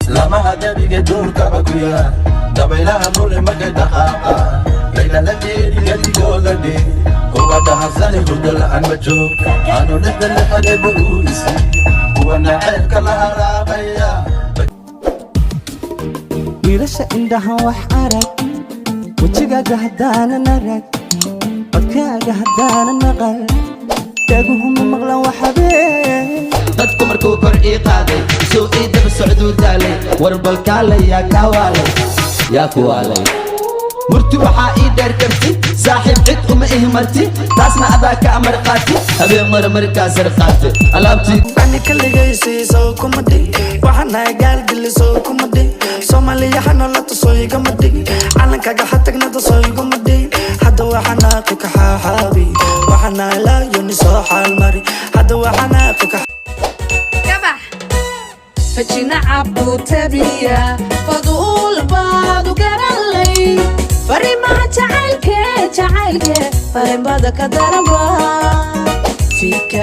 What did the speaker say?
لما هذا بيجدون كبكويا دبيلها نور مجد دقاقة ليلة لدي يدي جولدي هو ده حسن خدل عن بجوك أنا ندل حدا بقولسي وأنا عيك لها راقيا wiilasha indhaha wax arag wajigaaga haddaanan arag codkaaga haddaanan maqal dhaguhuma maqlan waxabee dadku markuu kor ii qaaday soo ii daba socduu daalay warbalkaalay yaa kaawaalay yaa kuwaalay murti waxaa ii dheer karti saaxiib cid uma ihmarti taasna adaa ka amar qaati habeen marmarkaa sar qaate alaabtii ani kaligaysiisow kuma dhig waxaanahay gaalgelisow kuma dhig soomaaliyahana la tusoo igama dhig calankaga xatagnada soo iguma dhig hadda waxaanaa ku kaxaaxaabi waxaanaa laayoni soo xaalmari hadda waxaanaa ku كبح فجينا عبو تبيا فضول بعض وقرالي فريما تعالك فريم بعدك دربا فيك